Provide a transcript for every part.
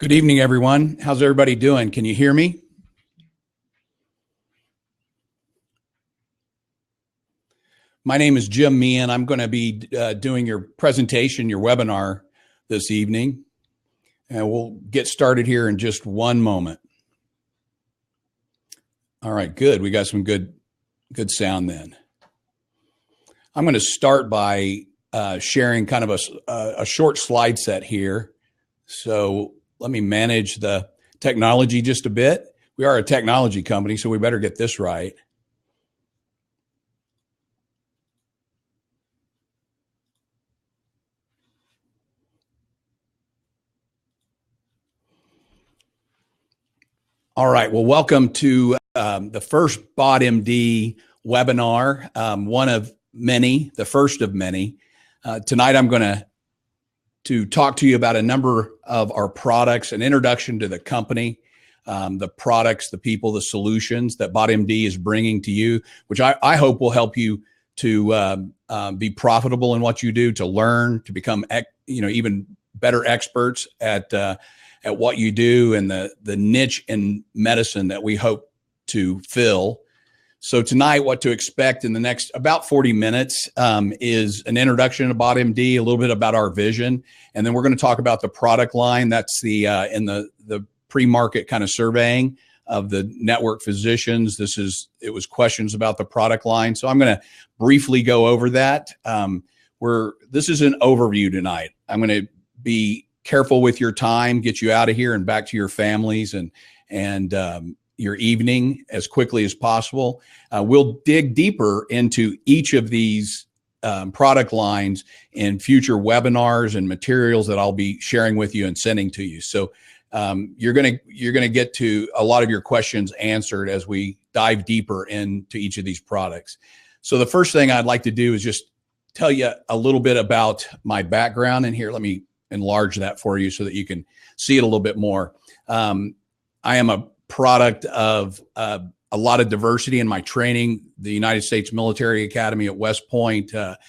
Good evening, everyone. How's everybody doing? Can you hear me? My name is Jim Meehan. I'm going to be doing your presentation, your webinar this evening. And we'll get started here in just one moment. All right, good. We got some good sound then. I'm going to start by sharing kind of a short slide set here. So let me manage the technology just a bit. We are a technology company, so we better get this right. All right. Well, welcome to the first BodMD webinar, one of many, the first of many. Tonight, I'm going to talk to you about a number of our products, an introduction to the company, the products, the people, the solutions that BodMD is bringing to you, which I hope will help you to be profitable in what you do, to learn, to become even better experts at what you do and the niche in medicine that we hope to fill. So tonight, what to expect in the next about 40 minutes is an introduction to BodMD, a little bit about our vision, and then we're going to talk about the product line. That's the in the pre-market kind of surveying of the network physicians. It was questions about the product line, so I'm going to briefly go over that. This is an overview tonight. I'm going to be careful with your time, get you out of here and back to your families and your evening as quickly as possible. We'll dig deeper into each of these product lines in future webinars and materials that I'll be sharing with you and sending to you. So you're gonna get to a lot of your questions answered as we dive deeper into each of these products. So the first thing I'd like to do is just tell you a little bit about my background. And here, let me enlarge that for you so that you can see it a little bit more. I am a product of a lot of diversity in my training, the United States Military Academy at West Point, the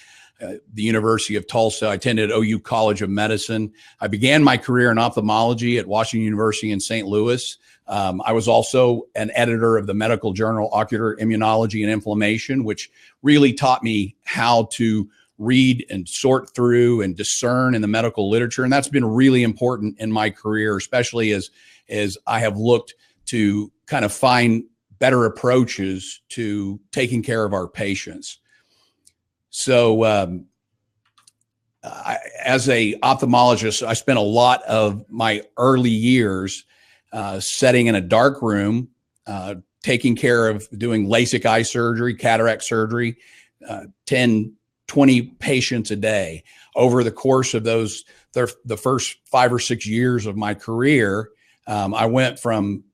University of Tulsa. I attended OU College of Medicine. I began my career in ophthalmology at Washington University in St. Louis. I was also an editor of the medical journal Ocular Immunology and Inflammation, which really taught me how to read and sort through and discern in the medical literature. And that's been really important in my career, especially as I have looked to kind of find better approaches to taking care of our patients. So as a ophthalmologist, I spent a lot of my early years sitting in a dark room, taking care of doing LASIK eye surgery, cataract surgery, 10, 20 patients a day. Over the course of the first 5 or 6 years of my career, I went from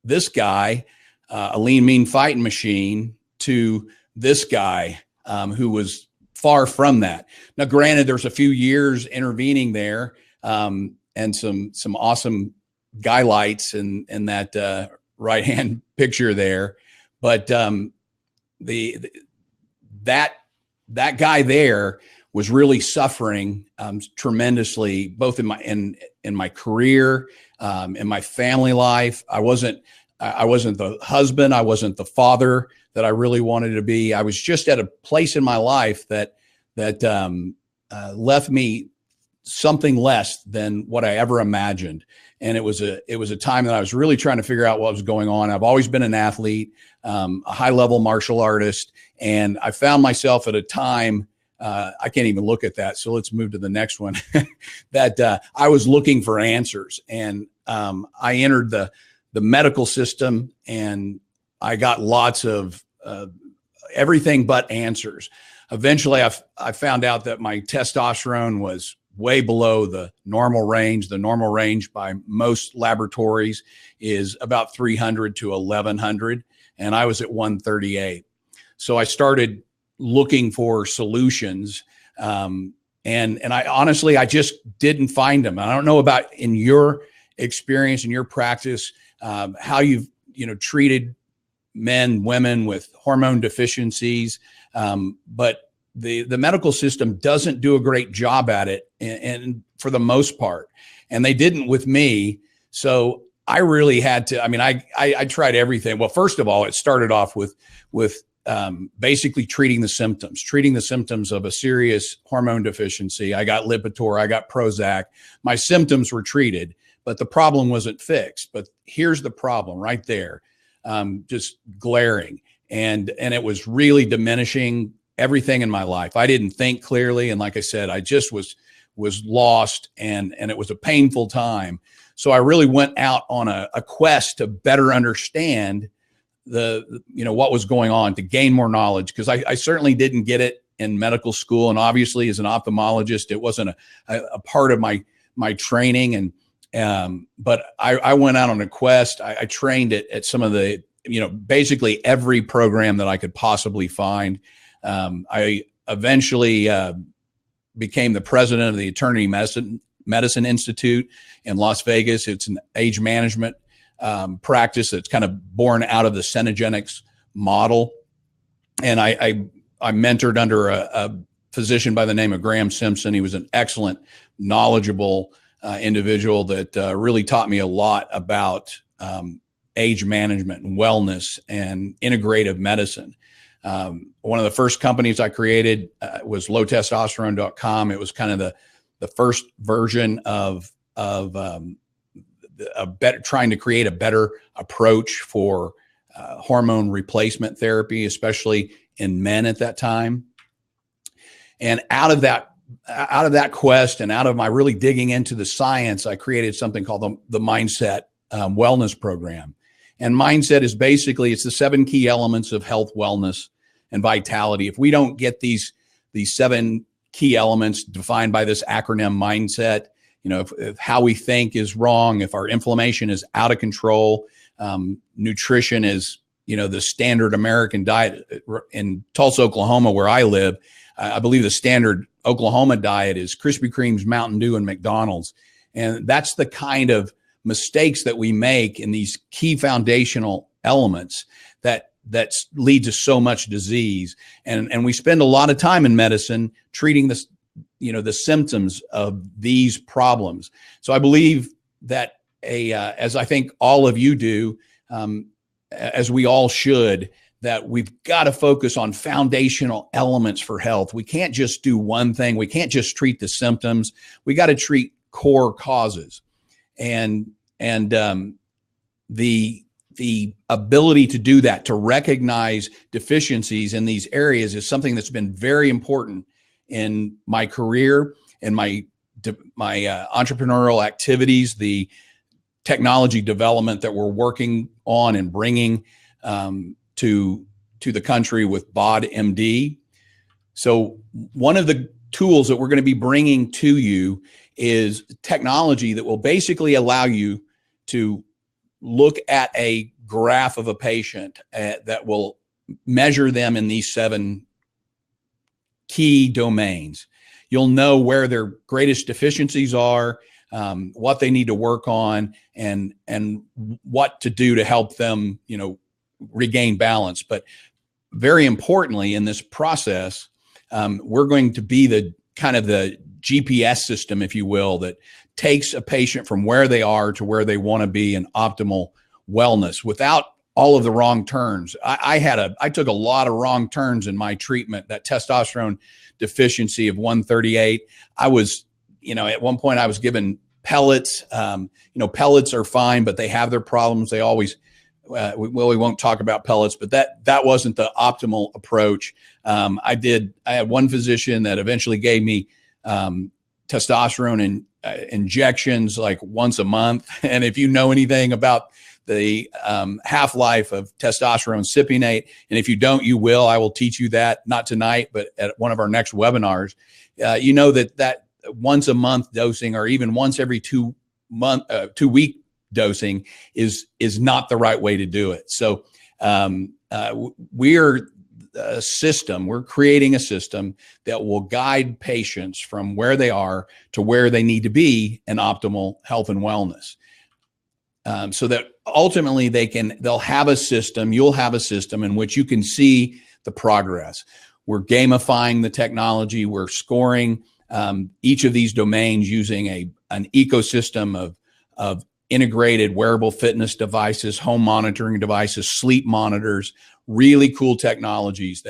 this guy, a lean, mean fighting machine, to this guy who was far from that. Now, granted, there's a few years intervening there, and some awesome guy lights in that right-hand picture there, but that guy there was really suffering tremendously, both in my career, in my family life. I wasn't the husband, I wasn't the father that I really wanted to be. I was just at a place in my life that left me something less than what I ever imagined. And it was a time that I was really trying to figure out what was going on. I've always been an athlete, a high-level martial artist, and I found myself at a time, I can't even look at that, so let's move to the next one, that I was looking for answers. And I entered the medical system, and I got lots of everything but answers. Eventually, I found out that my testosterone was way below the normal range. The normal range by most laboratories is about 300 to 1100, and I was at 138. So I started looking for solutions, and I honestly, I just didn't find them. I don't know about in your experience, in your practice, how you've treated men, women with hormone deficiencies, but the medical system doesn't do a great job at it, and for the most part, and they didn't with me. So I really had to. I mean, I tried everything. Well, first of all, it started off with basically treating the symptoms of a serious hormone deficiency. I got Lipitor, I got Prozac. My symptoms were treated, but the problem wasn't fixed. But here's the problem right there, just glaring, and it was really diminishing everything in my life. I didn't think clearly, and like I said, I just was lost, and it was a painful time. So I really went out on a quest to better understand what was going on, to gain more knowledge, because I certainly didn't get it in medical school, and obviously as an ophthalmologist, it wasn't a part of my training. And but I went out on a quest. I trained at some of the basically every program that I could possibly find. I eventually became the president of the Eternity Medicine Institute in Las Vegas. It's an age management practice that's kind of born out of the Cenegenics model. And I mentored under a physician by the name of Graham Simpson. He was an excellent, knowledgeable individual that really taught me a lot about age management and wellness and integrative medicine. One of the first companies I created was lowtestosterone.com. It was kind of the first version of trying to create a better approach for hormone replacement therapy, especially in men at that time. And out of that quest and out of my really digging into the science, I created something called the Mindset Wellness Program. And mindset is basically, it's the 7 key elements of health, wellness, and vitality. If we don't get these 7 key elements defined by this acronym mindset, if how we think is wrong, if our inflammation is out of control, nutrition is, the standard American diet in Tulsa, Oklahoma, where I live. I believe the standard Oklahoma diet is Krispy Kreme's, Mountain Dew, and McDonald's. And that's the kind of mistakes that we make in these key foundational elements that lead to so much disease. And we spend a lot of time in medicine treating this, the symptoms of these problems. So I believe that as I think all of you do, as we all should, that we've got to focus on foundational elements for health. We can't just do one thing. We can't just treat the symptoms. We got to treat core causes. And the ability to do that, to recognize deficiencies in these areas, is something that's been very important in my career and my entrepreneurial activities, the technology development that we're working on and bringing to the country with BodMD. So one of the tools that we're going to be bringing to you is technology that will basically allow you to look at a graph of a patient that will measure them in these 7 key domains. You'll know where their greatest deficiencies are, what they need to work on, and what to do to help them, regain balance. But very importantly, in this process, we're going to be the GPS system, if you will, that takes a patient from where they are to where they want to be in optimal wellness without all of the wrong turns. I took a lot of wrong turns in my treatment. That testosterone deficiency of 138, I was, at one point I was given pellets. Pellets are fine, but they have their problems. They always, we won't talk about pellets, but that wasn't the optimal approach. I had one physician that eventually gave me testosterone and injections like once a month. And if you know anything about the half-life of testosterone cypionate, and if you don't, you will. I will teach you that, not tonight, but at one of our next webinars. That once a month dosing, or even once every 2 week dosing, is not the right way to do it. So we're creating a system that will guide patients from where they are to where they need to be in optimal health and wellness. So that ultimately they'll have a system, you'll have a system in which you can see the progress. we're gamifying the technology. We're scoring each of these domains using an ecosystem of integrated wearable fitness devices, home monitoring devices, sleep monitors, really cool technologies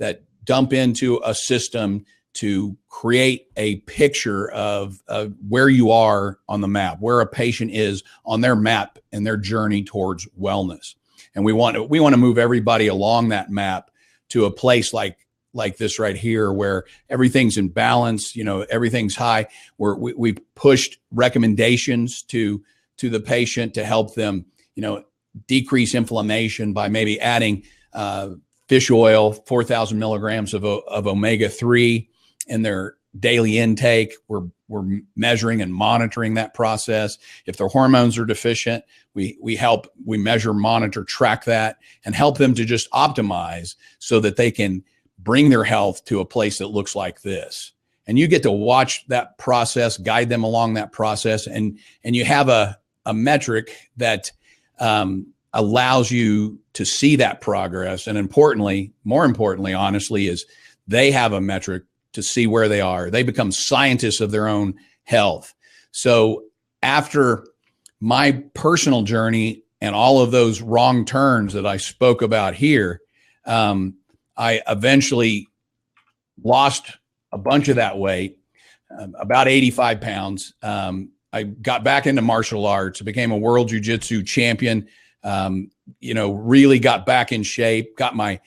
that dump into a system to create a picture of where you are on the map, where a patient is on their map and their journey towards wellness. And we want to move everybody along that map to a place like this right here, where everything's in balance, everything's high, where we've pushed recommendations to the patient to help them, decrease inflammation by maybe adding fish oil, 4,000 milligrams of omega-3 in their daily intake. We're measuring and monitoring that process. If their hormones are deficient, we measure, monitor, track that, and help them to just optimize so that they can bring their health to a place that looks like this. And you get to watch that process, guide them along that process, and you have a metric that allows you to see that progress. And more importantly, honestly, is they have a metric to see where they are. They become scientists of their own health. So after my personal journey and all of those wrong turns that I spoke about here, I eventually lost a bunch of that weight, about 85 pounds. I got back into martial arts, became a world jiu-jitsu champion, really got back in shape, got my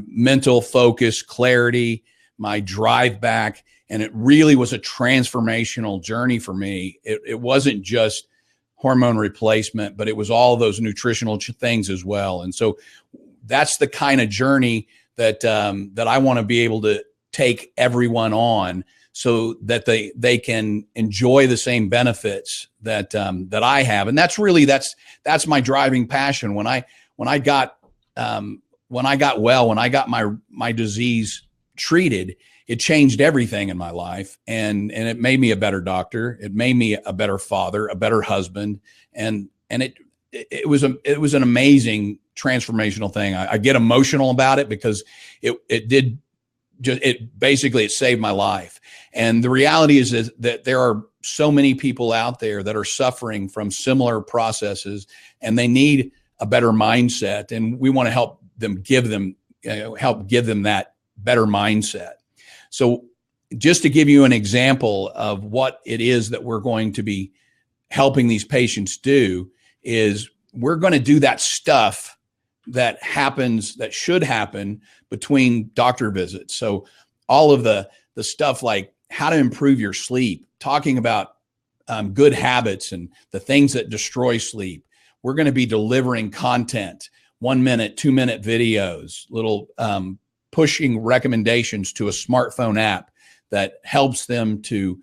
mental focus, clarity, my drive back. And it really was a transformational journey for me. It wasn't just hormone replacement, but it was all those nutritional things as well. And so that's the kind of journey that I want to be able to take everyone on, so that they can enjoy the same benefits that I have. And that's my driving passion. When I got well, when I got my disease treated, it changed everything in my life, and it made me a better doctor. It made me a better father, a better husband, and it was an amazing transformational thing. I get emotional about it because it basically saved my life. And the reality is that there are so many people out there that are suffering from similar processes, and they need a better mindset. And we want to help give them that better mindset. So just to give you an example of what it is that we're going to be helping these patients do, is we're going to do that stuff that should happen between doctor visits. So all of the stuff like how to improve your sleep, talking about good habits and the things that destroy sleep. We're going to be delivering content, 1 minute, 2 minute videos, little pushing recommendations to a smartphone app that helps them to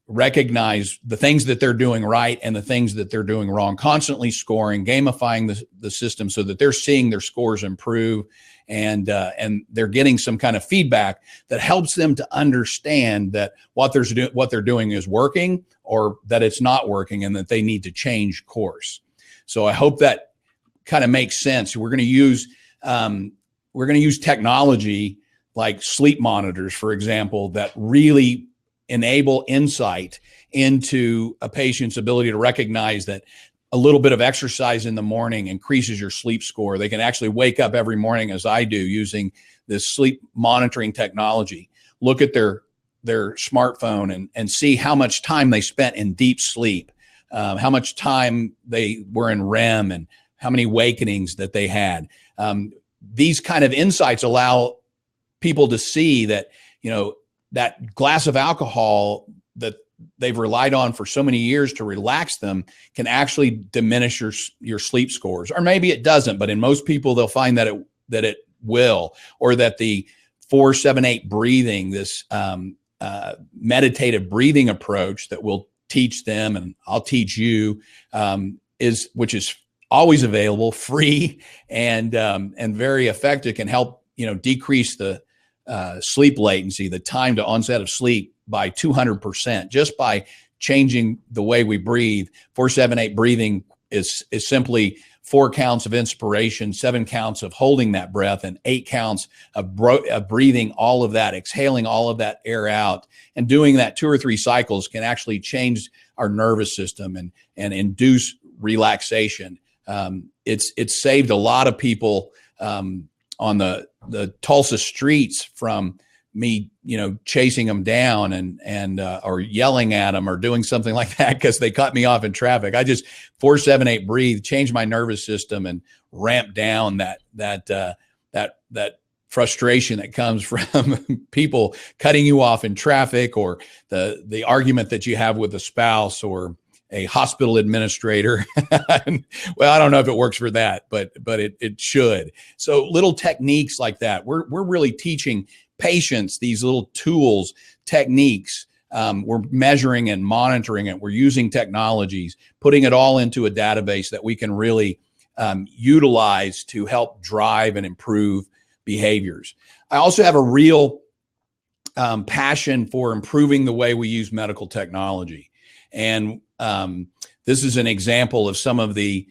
recognize the things that they're doing right and the things that they're doing wrong, constantly scoring, gamifying the system so that they're seeing their scores improve, and they're getting some kind of feedback that helps them to understand that what they're doing is working, or that it's not working, and that they need to change course. So I hope that kind of makes sense. We're going to use technology like sleep monitors, for example, that really enable insight into a patient's ability to recognize that a little bit of exercise in the morning increases your sleep score. They can actually wake up every morning, as I do, using this sleep monitoring technology, look at their smartphone and see how much time they spent in deep sleep, how much time they were in REM, and how many awakenings that they had. These kind of insights allow people to see that, that glass of alcohol that they've relied on for so many years to relax them can actually diminish your sleep scores. Or maybe it doesn't, but in most people, they'll find that it will, or that the 4-7-8 breathing, this meditative breathing approach that we'll teach them, and I'll teach you, which is always available, free, and very effective, can help decrease the sleep latency, the time to onset of sleep, by 200%, just by changing the way we breathe. 4-7-8 breathing is simply 4 counts of inspiration, 7 counts of holding that breath, and 8 counts of breathing all of that, exhaling all of that air out. And doing that 2 or 3 cycles can actually change our nervous system and induce relaxation. It's saved a lot of people on the Tulsa streets from me, chasing them down and or yelling at them or doing something like that because they cut me off in traffic. I just 4, 7, 8 breathe, change my nervous system, and ramp down that frustration that comes from people cutting you off in traffic, or the argument that you have with a spouse or a hospital administrator. Well, I don't know if it works for that, but it should. So little techniques like that, we're really teaching patients these little tools, techniques. We're measuring and monitoring it. We're using technologies, putting it all into a database that we can really utilize to help drive and improve behaviors. I also have a real passion for improving the way we use medical technology. And this is an example of some of the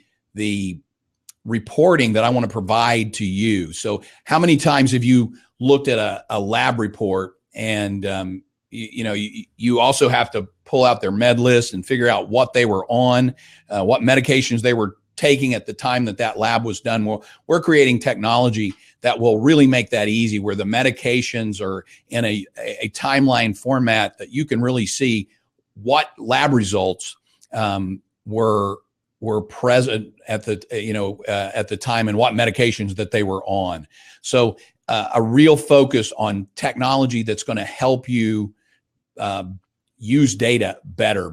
reporting that I want to provide to you. So how many times have you looked at a lab report and you also have to pull out their med list and figure out what they were on, what medications they were taking at the time that lab was done? Well, we're creating technology that will really make that easy, where the medications are in a timeline format that you can really see what lab results were present at the time and what medications that they were on. So a real focus on technology that's going to help you use data better.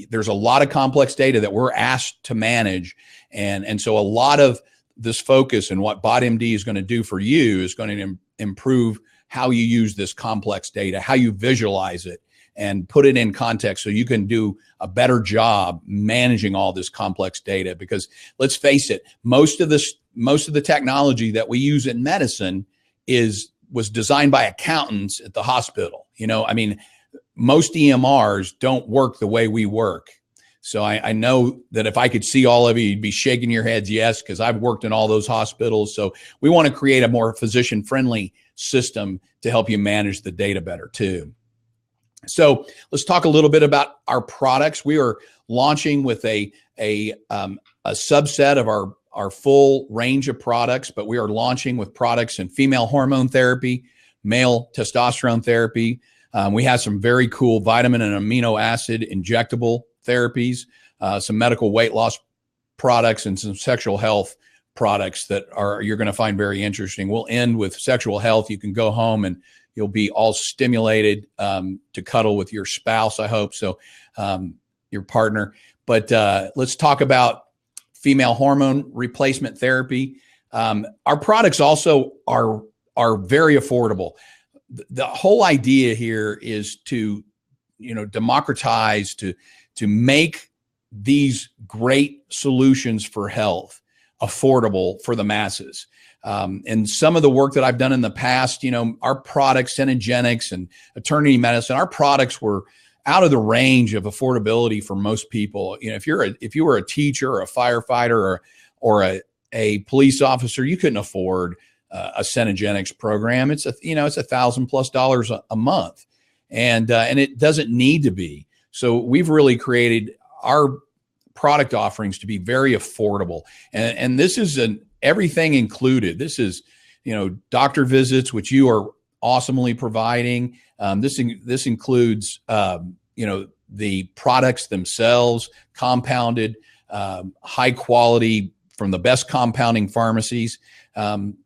There's a lot of complex data that we're asked to manage, and so a lot of this focus and what BodMD is going to do for you is going to improve how you use this complex data, how you visualize it, and put it in context so you can do a better job managing all this complex data. Because let's face it, most of the technology that we use in medicine was designed by accountants at the hospital. Most EMRs don't work the way we work. So I know that if I could see all of you, you'd be shaking your heads yes, because I've worked in all those hospitals. So we want to create a more physician-friendly system to help you manage the data better too. So let's talk a little bit about our products. We are launching with a subset of our full range of products, but we are launching with products in female hormone therapy, male testosterone therapy. We have some very cool vitamin and amino acid injectable therapies, some medical weight loss products, and some sexual health products that you're going to find very interesting. We'll end with sexual health. You can go home and you'll be all stimulated to cuddle with your spouse, I hope, so your partner. But let's talk about female hormone replacement therapy. Our products also are very affordable. The whole idea here is to democratize, to make these great solutions for health affordable for the masses. And some of the work that I've done in the past, our products, Synergenics and Eternity Medicine, our products were out of the range of affordability for most people. You were a teacher or a firefighter or a police officer, you couldn't afford a Synergenics program. It's $1,000+ a month, and it doesn't need to be. So we've really created our product offerings to be very affordable, and this is everything included. This is doctor visits, which you are awesomely providing. This includes the products themselves, compounded, high quality from the best compounding pharmacies, and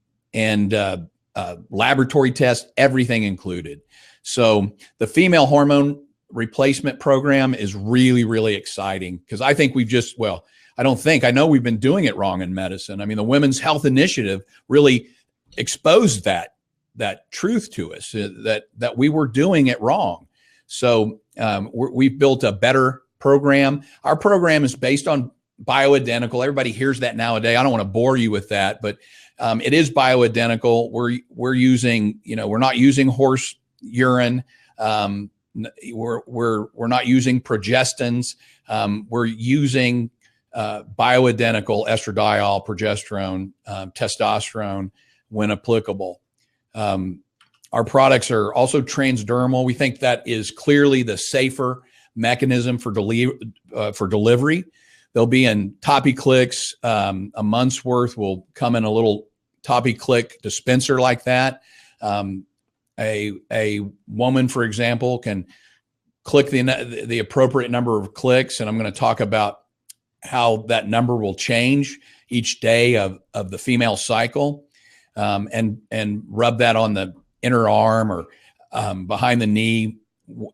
laboratory tests, everything included. So the female hormone replacement program is really, really exciting, because I think I know we've been doing it wrong in medicine. I mean, the Women's Health Initiative really exposed that truth to us, that we were doing it wrong. So we've built a better program. Our program is based on bioidentical. Everybody hears that nowadays. I don't want to bore you with that, but it is bioidentical. We're using, we're not using horse urine. We're not using progestins. We're using bioidentical estradiol, progesterone, testosterone when applicable. Our products are also transdermal. We think that is clearly the safer mechanism for delivery. They'll be in Toppy Clicks. A month's worth will come in a little Toppy Click dispenser like that. A woman, for example, can click the appropriate number of clicks, and I'm going to talk about how that number will change each day of the female cycle, and rub that on the inner arm or behind the knee.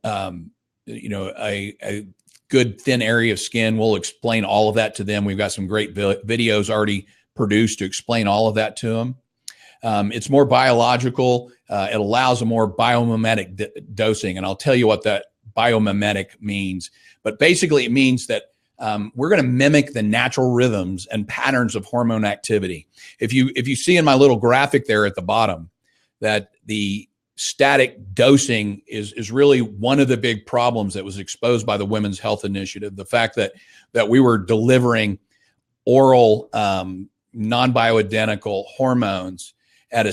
A good thin area of skin. We'll explain all of that to them. We've got some great videos already produced to explain all of that to them. It's more biological. It allows a more biomimetic dosing, and I'll tell you what that biomimetic means. But basically, it means that we're going to mimic the natural rhythms and patterns of hormone activity. If you see in my little graphic there at the bottom that the static dosing is really one of the big problems that was exposed by the Women's Health Initiative. The fact that we were delivering oral non-bioidentical hormones at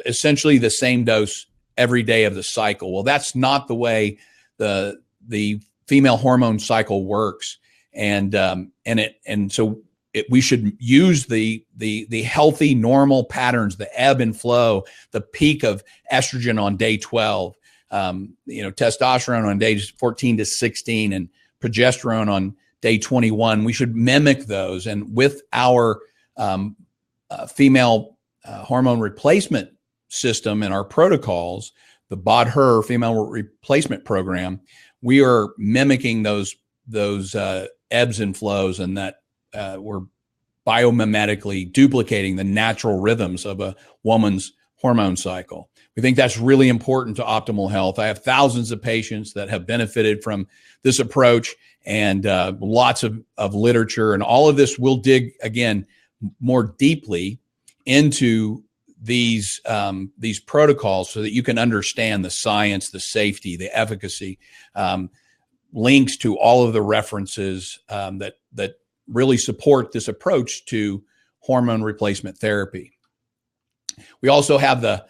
essentially the same dose every day of the cycle. Well, that's not the way the female hormone cycle works, and so we should use the healthy, normal patterns, the ebb and flow, the peak of estrogen on day 12, testosterone on days 14 to 16, and progesterone on day 21. We should mimic those. And with our female hormone replacement system and our protocols, the BodHer female replacement program, we are mimicking those ebbs and flows, and that we're biomimetically duplicating the natural rhythms of a woman's hormone cycle. We think that's really important to optimal health. I have thousands of patients that have benefited from this approach, and lots of literature, and all of this will dig again more deeply into these protocols so that you can understand the science, the safety, the efficacy, links to all of the references that really support this approach to hormone replacement therapy. We also have the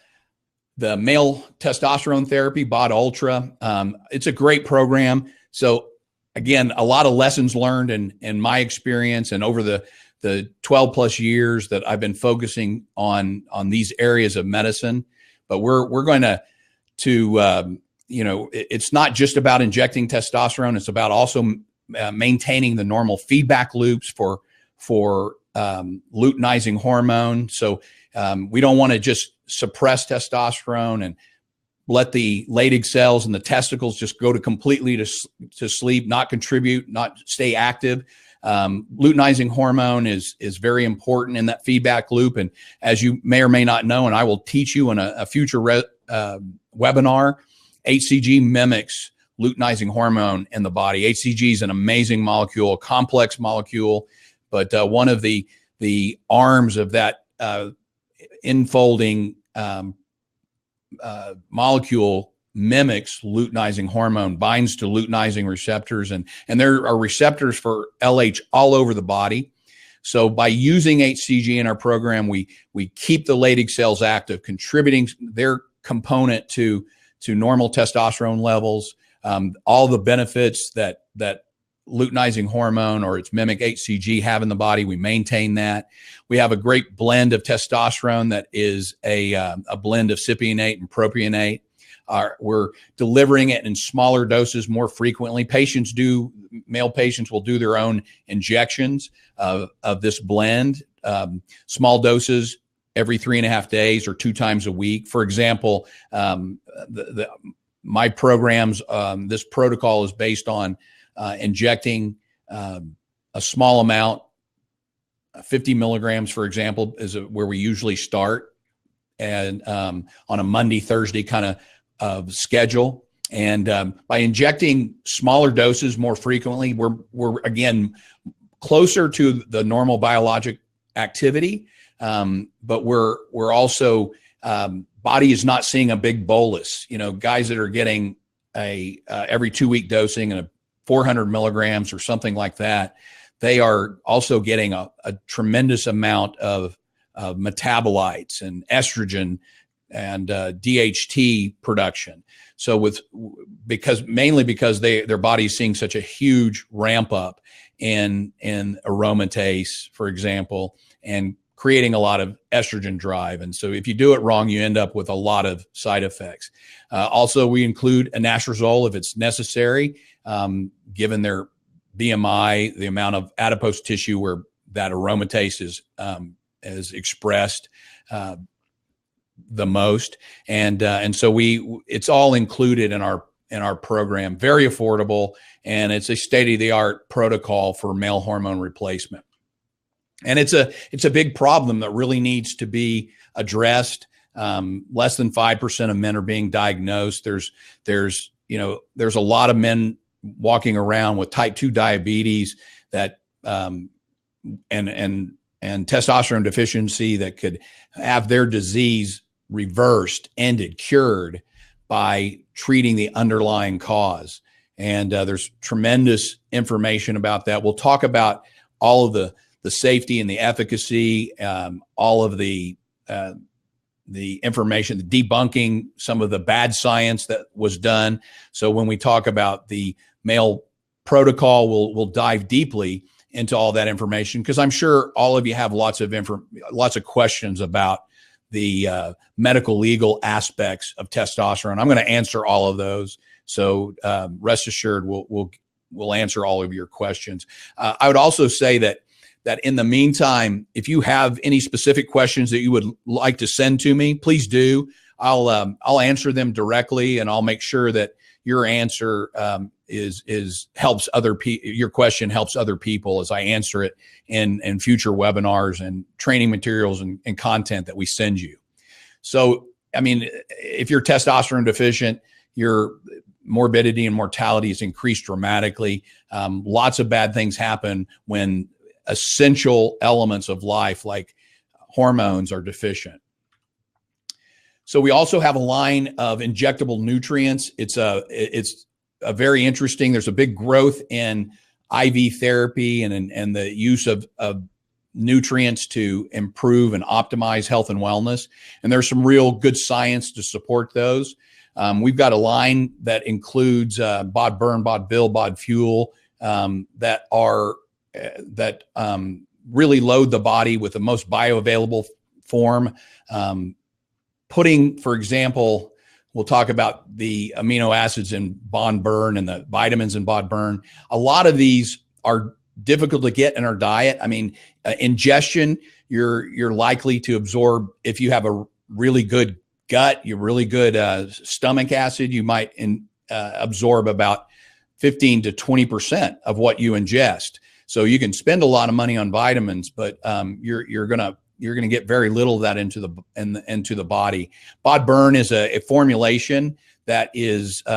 male testosterone therapy, Bod Ultra. It's a great program. So again, a lot of lessons learned in my experience and over the 12 plus years that I've been focusing on these areas of medicine. But we're going to it's not just about injecting testosterone. It's about also maintaining the normal feedback loops for luteinizing hormone. So we don't want to just suppress testosterone and let the Leydig cells and the testicles just go completely to sleep, not contribute, not stay active. Luteinizing hormone is very important in that feedback loop. And as you may or may not know, and I will teach you in a future webinar, HCG mimics luteinizing hormone in the body. HCG is an amazing molecule, a complex molecule, but one of the arms of that infolding molecule mimics luteinizing hormone, binds to luteinizing receptors, and there are receptors for LH all over the body. So by using HCG in our program, we keep the Leydig cells active, contributing their component to normal testosterone levels, all the benefits that luteinizing hormone or its mimic HCG have in the body. We maintain that. We have a great blend of testosterone that is a blend of cypionate and propionate. We're delivering it in smaller doses more frequently. Male patients will do their own injections of this blend, small doses every 3.5 days or 2 times a week. For example, my programs, this protocol is based on injecting a small amount, 50 milligrams, for example, is where we usually start, and on a Monday, Thursday kind of schedule. And by injecting smaller doses more frequently, we're again closer to the normal biologic activity, but we're also body is not seeing a big bolus. Guys that are getting a every 2-week dosing and a 400 milligrams or something like that, they are also getting a tremendous amount of metabolites and estrogen and DHT production. So mainly because their body's seeing such a huge ramp up in aromatase, for example, and creating a lot of estrogen drive. And so if you do it wrong, you end up with a lot of side effects. Also, we include anastrozole if it's necessary, given their BMI, the amount of adipose tissue where that aromatase is expressed the most. And so it's all included in our program, very affordable, and it's a state-of-the-art protocol for male hormone replacement. And it's a big problem that really needs to be addressed. Less than 5% of men are being diagnosed. There's a lot of men walking around with type 2 diabetes that and testosterone deficiency that could have their disease reversed, ended, cured by treating the underlying cause. And there's tremendous information about that. We'll talk about all of the safety and the efficacy, all of the information, the debunking some of the bad science that was done. So when we talk about the male protocol, we'll dive deeply into all that information, because I'm sure all of you have lots of questions about the medical legal aspects of testosterone. I'm going to answer all of those. So rest assured, we'll answer all of your questions. I would also say that in the meantime, if you have any specific questions that you would like to send to me, please do. I'll answer them directly, and I'll make sure that your answer helps other people. Your question helps other people as I answer it in future webinars and training materials and content that we send you. So, I mean, if you're testosterone deficient, your morbidity and mortality is increased dramatically. Lots of bad things happen when essential elements of life like hormones are deficient. So we also have a line of injectable nutrients. It's a very interesting. There's a big growth in IV therapy and the use of nutrients to improve and optimize health and wellness. And there's some real good science to support those. We've got a line that includes Bod Burn, Bod Build, Bod Fuel that really load the body with the most bioavailable form. Putting, for example, we'll talk about the amino acids in Bod Burn and the vitamins in Bod Burn. A lot of these are difficult to get in our diet. I mean, ingestion, you're likely to absorb, if you have a really good gut, you're really good stomach acid, you might absorb about 15 to 20% of what you ingest. So you can spend a lot of money on vitamins, but you're gonna get very little of that into the body. Bod Burn is a formulation that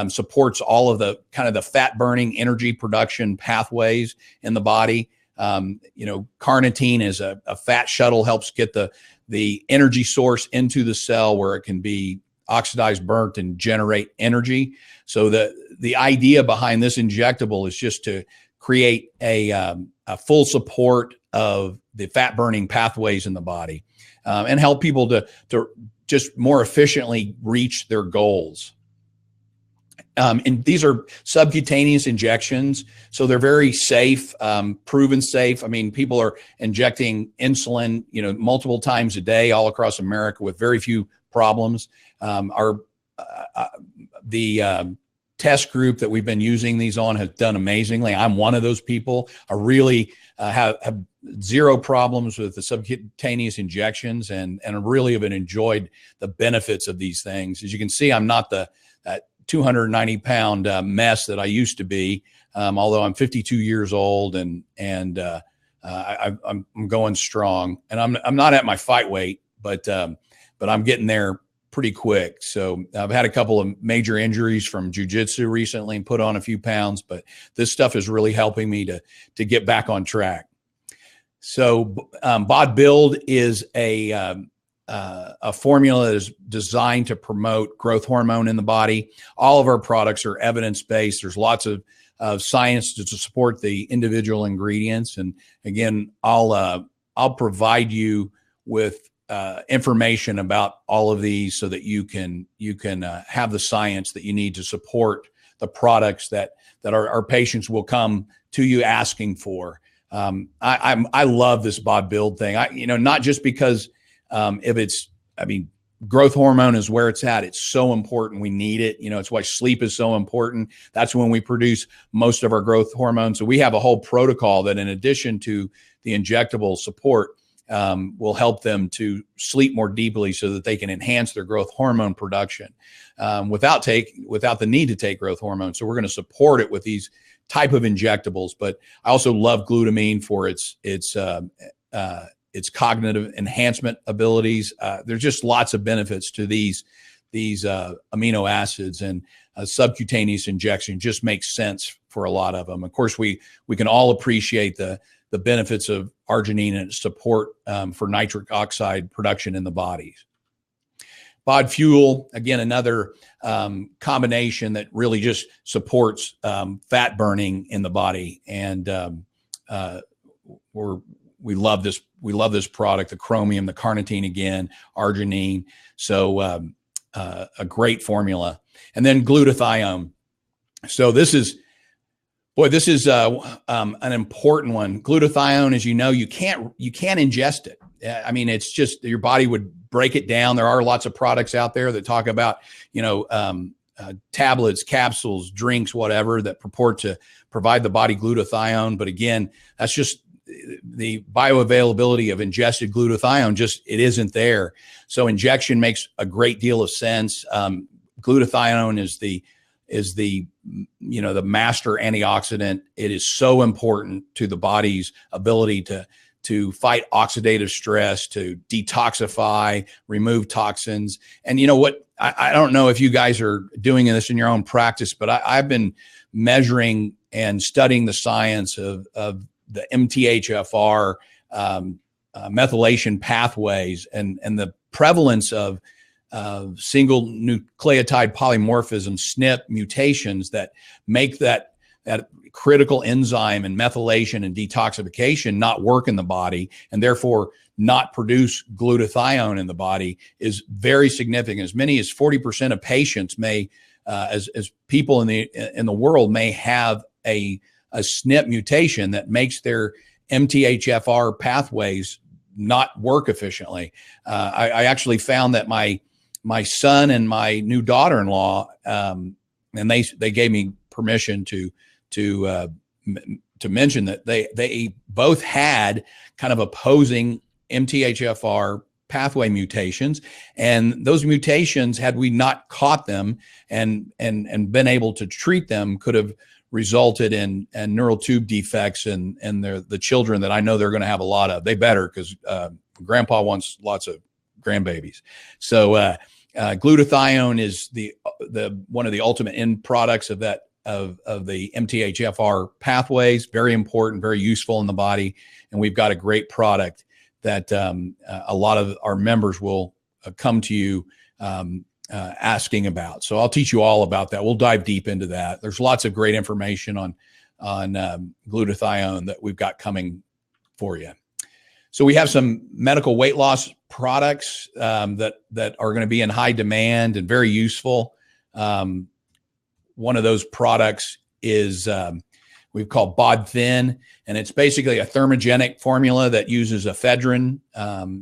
supports all of the kind of the fat burning energy production pathways in the body. Carnitine is a fat shuttle, helps get the energy source into the cell where it can be oxidized, burnt, and generate energy. So the idea behind this injectable is just to create a full support of the fat burning pathways in the body, and help people to just more efficiently reach their goals. And these are subcutaneous injections, so they're very safe, proven safe. I mean, people are injecting insulin, multiple times a day all across America with very few problems. The test group that we've been using these on has done amazingly. I'm one of those people. I really have zero problems with the subcutaneous injections, and really have enjoyed the benefits of these things. As you can see, I'm not that 290-pound mess that I used to be, although I'm 52 years old and I'm going strong, and I'm not at my fight weight, but I'm getting there pretty quick. So I've had a couple of major injuries from jujitsu recently and put on a few pounds, but this stuff is really helping me to get back on track. So Bod Build is a a formula that is designed to promote growth hormone in the body. All of our products are evidence-based. There's lots of science to support the individual ingredients. And again, I'll provide you with information about all of these so that you can have the science that you need to support the products that our patients will come to you asking for. I love this bod build thing. Not just because growth hormone is where it's at. It's so important. We need it. It's why sleep is so important. That's when we produce most of our growth hormone. So we have a whole protocol that, in addition to the injectable support, will help them to sleep more deeply so that they can enhance their growth hormone production without the need to take growth hormone. So we're going to support it with these type of injectables. But I also love glutamine for its cognitive enhancement abilities. There's just lots of benefits to these amino acids, and subcutaneous injection just makes sense for a lot of them. Of course, we can all appreciate the benefits of arginine and support for nitric oxide production in the body. Bod Fuel, again, another combination that really just supports fat burning in the body, and we love this. We love this product, the chromium, the carnitine, again, arginine. So a great formula. And then glutathione. So this is an important one. Glutathione, as you know, you can't ingest it. It's just your body would break it down. There are lots of products out there that talk about, tablets, capsules, drinks, whatever, that purport to provide the body glutathione. But again, that's just the bioavailability of ingested glutathione. It isn't there. So injection makes a great deal of sense. Glutathione is the master antioxidant. It is so important to the body's ability to fight oxidative stress, to detoxify, remove toxins. And you know what? I don't know if you guys are doing this in your own practice, but I've been measuring and studying the science of the MTHFR methylation pathways and the prevalence of single nucleotide polymorphism, SNP mutations that make that critical enzyme and methylation and detoxification not work in the body, and therefore not produce glutathione in the body, is very significant. As many as 40% of patients may, as people in the world, may have a SNP mutation that makes their MTHFR pathways not work efficiently. I actually found that my son and my new daughter-in-law, and they gave me permission to mention that they both had kind of opposing MTHFR pathway mutations, and those mutations, had we not caught them and been able to treat them, could have resulted in neural tube defects and the children that I know they're going to have a lot of. They better, because grandpa wants lots of grandbabies. So glutathione is the one of the ultimate end products of that of the MTHFR pathways. Very important, very useful in the body, and we've got a great product that a lot of our members will come to you asking about. So I'll teach you all about that. We'll dive deep into that. There's lots of great information on glutathione that we've got coming for you. So we have some medical weight loss products that are going to be in high demand and very useful. One of those products is we've called BodThin, and it's basically a thermogenic formula that uses ephedrine,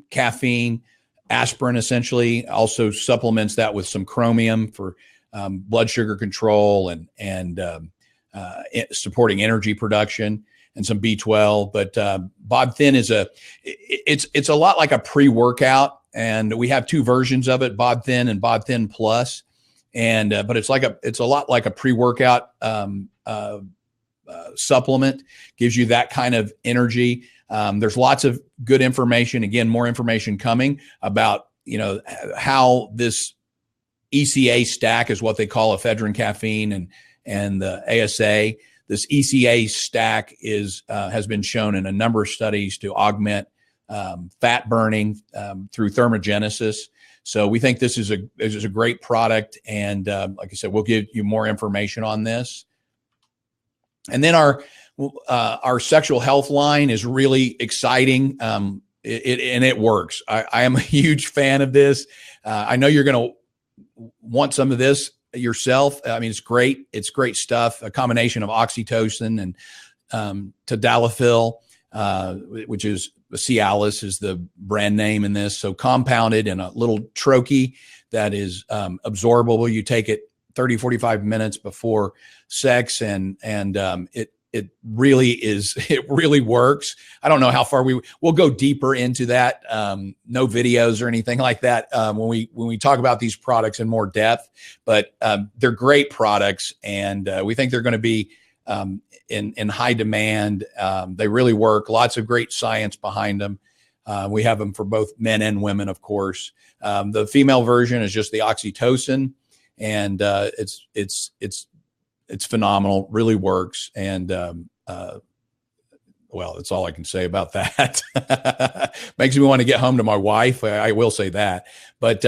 caffeine, aspirin, essentially. Also supplements that with some chromium for blood sugar control and supporting energy production, and some B12. But BodThin is it's a lot like a pre-workout, and we have two versions of it, BodThin and BodThin Plus. And but it's a lot like a pre-workout supplement. Gives you that kind of energy. There's lots of good information. Again, more information coming about how this ECA stack is what they call ephedrine, caffeine, and the ASA. This ECA stack has been shown in a number of studies to augment fat burning through thermogenesis. So we think this is a great product. And like I said, we'll give you more information on this. And then our sexual health line is really exciting. And it works. I am a huge fan of this. I know you're going to want some of this yourself. I mean, it's great. It's great stuff. A combination of oxytocin and tadalafil, which is Cialis is the brand name in this. So compounded in a little troche that is absorbable. You take it 30, 45 minutes before sex, and it really is, it really works. I don't know how far we'll go deeper into that. No videos or anything like that when we talk about these products in more depth, but they're great products, and we think they're going to be in high demand. They really work. Lots of great science behind them. We have them for both men and women, of course. The female version is just the oxytocin, and it's phenomenal. Really works. And well, that's all I can say about that. Makes me want to get home to my wife. I will say that. But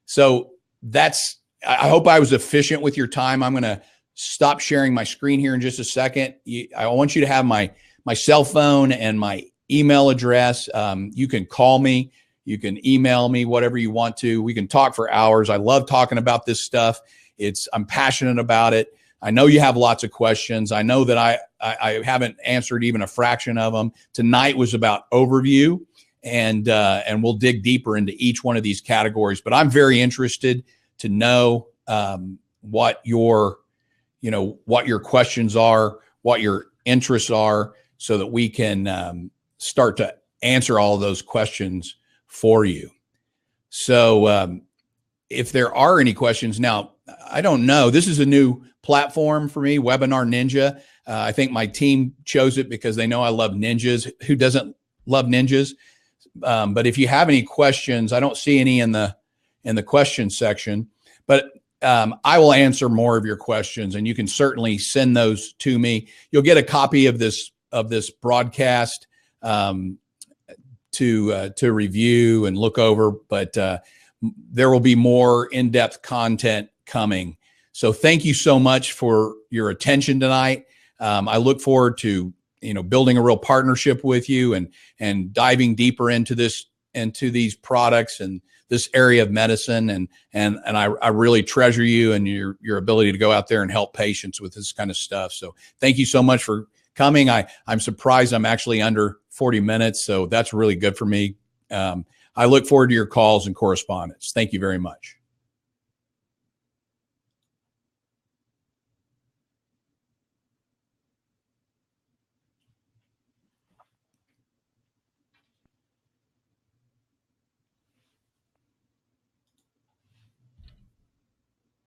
so that's. I hope I was efficient with your time. I'm going to stop sharing my screen here in just a second. I want you to have my cell phone and my email address. You can call me, you can email me, whatever you want to. We can talk for hours. I love talking about this stuff. I'm passionate about it. I know you have lots of questions. I know that I haven't answered even a fraction of them. Tonight was about overview, and we'll dig deeper into each one of these categories. But I'm very interested to know what your questions are, what your interests are, so that we can start to answer all of those questions for you. So if there are any questions now, I don't know. This is a new platform for me, Webinar Ninja. I think my team chose it because they know I love ninjas. Who doesn't love ninjas? But if you have any questions, I don't see any in the question section, but I will answer more of your questions, and you can certainly send those to me. You'll get a copy of this broadcast to review and look over, but there will be more in-depth content coming. So thank you so much for your attention tonight. I look forward to building a real partnership with you and diving deeper into these products and this area of medicine, and I really treasure you and your ability to go out there and help patients with this kind of stuff. So thank you so much for coming. I'm surprised I'm actually under 40 minutes, so that's really good for me. I look forward to your calls and correspondence. Thank you very much.